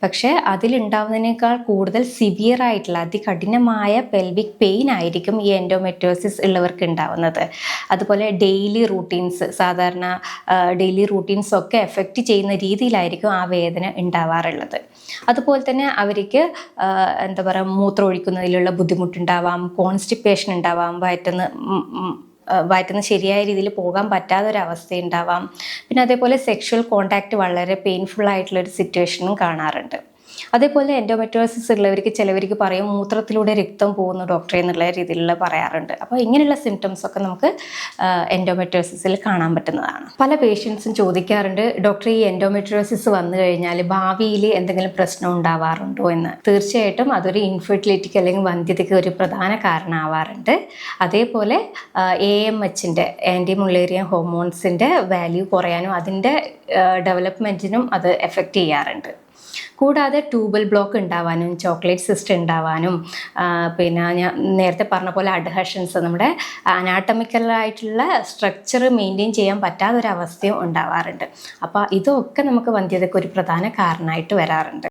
പക്ഷേ അതിലുണ്ടാവുന്നതിനേക്കാൾ കൂടുതൽ സിവിയർ ആയിട്ടുള്ള അതികഠിനമായ പെൽവിക് പെയിൻ ആയിരിക്കും ഈ എൻഡോമെട്രിയോസിസ് ഉള്ളവർക്ക് ഉണ്ടാവുന്നത്. അതുപോലെ ഡെയിലി റൂട്ടീൻസ്, സാധാരണ ഡെയിലി റൂട്ടീൻസ് ഒക്കെ എഫക്റ്റ് ചെയ്യുന്ന രീതിയിലായിരിക്കും ആ വേദന ഉണ്ടാവാറുള്ളത്. അതുപോലെ തന്നെ അവർക്ക് എന്താ പറയുക, മൂത്രം ഒഴിക്കുന്നതിലുള്ള ബുദ്ധിമുട്ടുണ്ടാവാം, കോൺസ്റ്റിപ്പേഷൻ ഉണ്ടാവാം, വയറ്റിന്ന് ശരിയായ രീതിയിൽ പോകാൻ പറ്റാത്തൊരവസ്ഥ ഉണ്ടാവാം. പിന്നെ അതേപോലെ സെക്ഷൽ കോണ്ടാക്റ്റ് വളരെ പെയിൻഫുൾ ആയിട്ടുള്ളൊരു സിറ്റുവേഷനും കാണാറുണ്ട്. അതേപോലെ എൻഡോമെട്രിയോസിസ് ഉള്ളവർക്ക് ചിലവർക്ക് പറയും മൂത്രത്തിലൂടെ രക്തം പോകുന്നു ഡോക്ടറെ എന്നുള്ള രീതിയിലുള്ള പറയാറുണ്ട്. അപ്പോൾ ഇങ്ങനെയുള്ള സിംറ്റംസ് ഒക്കെ നമുക്ക് എൻഡോമെട്രിയോസിസിൽ കാണാൻ പറ്റുന്നതാണ്. പല പേഷ്യൻസും ചോദിക്കാറുണ്ട്, ഡോക്ടർ ഈ എൻഡോമെട്രിയോസിസ് വന്നു കഴിഞ്ഞാൽ ഭാവിയിൽ എന്തെങ്കിലും പ്രശ്നം ഉണ്ടാവാറുണ്ടോ എന്ന്. തീർച്ചയായിട്ടും അതൊരു ഇൻഫെർട്ടിലിറ്റിക്ക് അല്ലെങ്കിൽ വന്ധ്യതയ്ക്ക് ഒരു പ്രധാന കാരണമാവാറുണ്ട്. അതേപോലെ AMHൻ്റെ ആൻറ്റി മുള്ളേറിയൻ ഹോർമോൺസിൻ്റെ വാല്യൂ കുറയാനും അതിൻ്റെ ഡെവലപ്മെൻറ്റിനും അത് എഫക്റ്റ് ചെയ്യാറുണ്ട്. കൂടാതെ ട്യൂബൽ ബ്ലോക്ക് ഉണ്ടാവാനും ചോക്ലേറ്റ് സിസ്റ്റ് ഉണ്ടാവാനും പിന്നെ ഞാൻ നേരത്തെ പറഞ്ഞ പോലെ അഡ്ഹഷൻസ്, നമ്മുടെ അനാട്ടമിക്കലായിട്ടുള്ള സ്ട്രക്ചർ മെയിൻറ്റെയിൻ ചെയ്യാൻ പറ്റാത്തൊരവസ്ഥയും ഉണ്ടാവാറുണ്ട്. അപ്പോൾ ഇതൊക്കെ നമുക്ക് വന്ധ്യതയ്ക്ക് ഒരു പ്രധാന കാരണമായിട്ട് വരാറുണ്ട്.